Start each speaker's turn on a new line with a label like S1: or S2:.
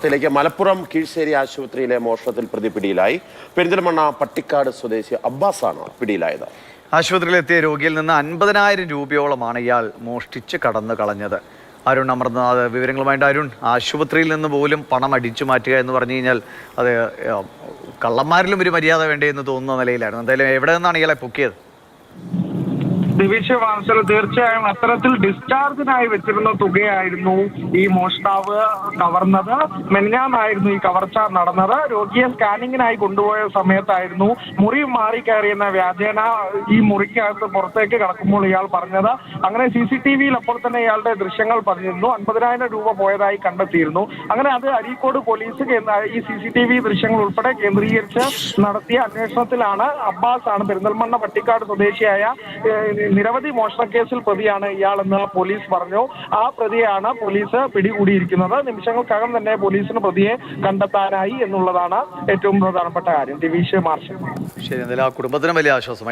S1: ത്തിലേക്ക് മലപ്പുറം കീഴ്ശ്ശേരി ആശുപത്രിയിലെ മോഷണത്തിൽ പ്രതി പിടിയിലായി. പെരിന്തൽമണ്ണ പട്ടിക്കാട് സ്വദേശി അബ്ബാസാണ് പിടിയിലായത്.
S2: ആശുപത്രിയിലെത്തിയ രോഗിയിൽ നിന്ന് 50,000 രൂപയോളമാണ് ഇയാൾ മോഷ്ടിച്ച് കടന്നു കളഞ്ഞത്. അരുൺ അമർനാഥ് വിവരങ്ങളുമായിട്ട്. അരുൺ, ആശുപത്രിയിൽ നിന്ന് പോലും പണം അടിച്ചു മാറ്റുക എന്ന് പറഞ്ഞു കഴിഞ്ഞാൽ അത് കള്ളന്മാരിലും ഒരു മര്യാദ വേണ്ടേ എന്ന് തോന്നുന്ന നിലയിലായിരുന്നു. എന്തായാലും എവിടെ നിന്നാണ് ഇയാളെ പൊക്കിയത്?
S3: ദിവിഷ വാസൽ, തീർച്ചയായും അത്തരത്തിൽ ഡിസ്ചാർജിനായി വെച്ചിരുന്ന തുകയായിരുന്നു ഈ മോഷ്ടാവ് കവർന്നത്. മെനിഞ്ഞാന്നായിരുന്നു ഈ കവർച്ച നടന്നത്. രോഗിയെ സ്കാനിങ്ങിനായി കൊണ്ടുപോയ സമയത്തായിരുന്നു മുറി മാറി കയറിയെന്ന വ്യാജേന ഈ മുറിക്കകത്ത് പുറത്തേക്ക് കടക്കുമ്പോൾ ഇയാൾ പറഞ്ഞത്. അങ്ങനെ CCTV-യിൽ അപ്പോൾ തന്നെ ഇയാളുടെ ദൃശ്യങ്ങൾ പറഞ്ഞിരുന്നു. 50,000 രൂപ പോയതായി കണ്ടെത്തിയിരുന്നു. അങ്ങനെ അത് അരീക്കോട് പോലീസ് ഈ CCTV ദൃശ്യങ്ങൾ ഉൾപ്പെടെ കേന്ദ്രീകരിച്ച് നടത്തിയ അന്വേഷണത്തിലാണ് അബ്ബാസ് ആണ് പെരിന്തൽമണ്ണ പട്ടിക്കാട് സ്വദേശിയായ നിരവധി മോഷണ കേസിൽ പ്രതിയാണ് ഇയാളെന്ന് പോലീസ് പറഞ്ഞു. ആ പ്രതിയാണ് പോലീസ് പിടികൂടിയിരിക്കുന്നത്. നിമിഷങ്ങൾക്കകം തന്നെ പോലീസിന് പ്രതിയെ കണ്ടെത്താനായി എന്നുള്ളതാണ് ഏറ്റവും പ്രധാനപ്പെട്ട കാര്യം. ദിവിഷ്, മാർഷൽ.
S2: ശരി, എന്തായാലും ആ കുടുംബത്തിന് വലിയ ആശ്വാസമായി.